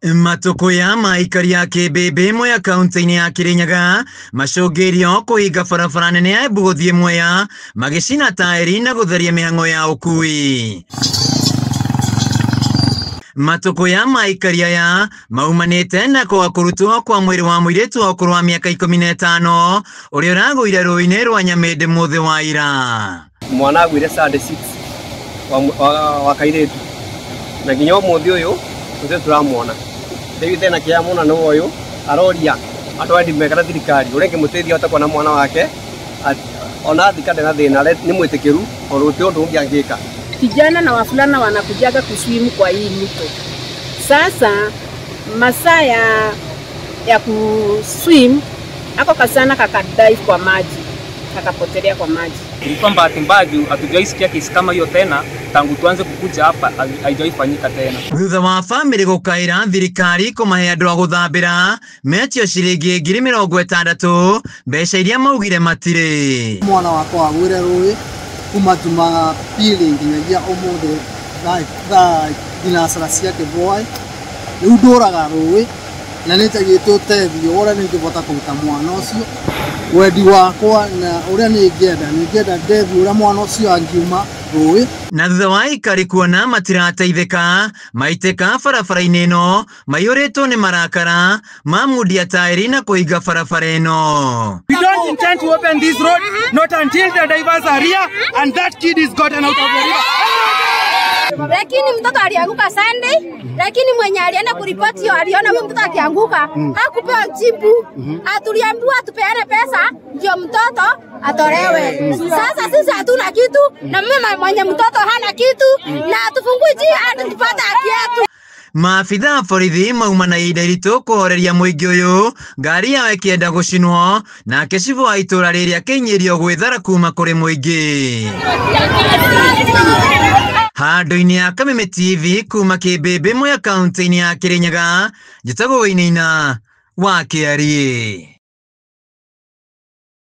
Matuko ya maikari ya Kĩmbĩmbĩ Mwea kaunti-inĩ ya Kirinyaga macũngĩrĩirio kũhinga barabara nene ya Embu gũthiĩ Mwea magĩcina taĩri na gũtheria mĩhang'o ya ũkui. Matuko ya maikari aya maumanĩte na kwaga kũrutwo kwa mwĩrĩ wa mũirĩtu wa ũkũrũ wa mĩaka 15 ũrĩa ũragũire rũĩ-inĩ rwa Nyamĩndĩ mũthĩ wa ira. Mwana agũire Sunday 6 wa kairĩtu na nginya ũmũthĩ ũyũ tũtĩ tũramuona. Rĩu tena kĩa mũna nĩ ũyũ aroria andũ a ndimekana thirikari ũrĩa ngĩmũteithia hote kuona mwana wake ona thikade na thĩna nĩ mwĩtĩkĩru tondũ gũtirĩ ũndũ ũngĩ angĩka. Vijana na wavulana wanakujaga kuswim kwa hii mito. Sasa masaa ya kuswim ako kasana kakadive kwa maji, kakapotelea kwa maji. Ilikuwa bahati mbaya hatujaisikia kesi kama hiyo tena tangu tuanze kukuja hapa, haijaifanyika tena. Thutha wa family gũkaĩra thirikari kũmahe andũ a gũthambĩra metio ciringi 60,000 mbeca iria maugire matirĩ. Mwana wakwa agũire rũĩ kuma Jumapili nginyagia ũmũthĩ thaa thinacara cia kĩbwai. Rĩu ndũraga rũĩ na nĩnjagĩte ũteithio ũrĩa nĩngĩbota kũruta mwana ũcio. Wendi wakwa na ũrĩa nĩngĩenda ndeithio ũrĩa mwana ũcio angiuma rũĩ. Na thutha wa aikari kuona matirateithĩka maitĩka barabara-inĩ ĩno maiyũrĩtwo nĩ marakara mamundia taĩri na kũhinga barabara ĩno. We don't intend to open this road not until the divers are here and that kid is gotten out of the river. Lakini mtoto alianguka Sunday, lakini mwenye alienda kuripoti aliona huyo mtoto akianguka, hakupewa jibu. Tuliambiwa tupeane pesa ndio mtoto atolewe. Sasa sisi hatuna kitu na mama mwenye mtoto hana kitu na tufungue njia hadi tupate haki yetu. Maabitha a borithi mauma na ihinda iritũ kũhoreria mũingĩ ũyũ ngari yao ĩkĩenda gũcinwo nake cibũ wa itũra rĩrĩ akĩnyĩrio gwĩthara kuma kũrĩ mũingĩ. Handũ-inĩ ya Kameme TV kuma Kĩmbĩmbĩ Mwea kaunti-inĩ ya Kirinyaga njĩtagwo Wainaina wa Kĩarie.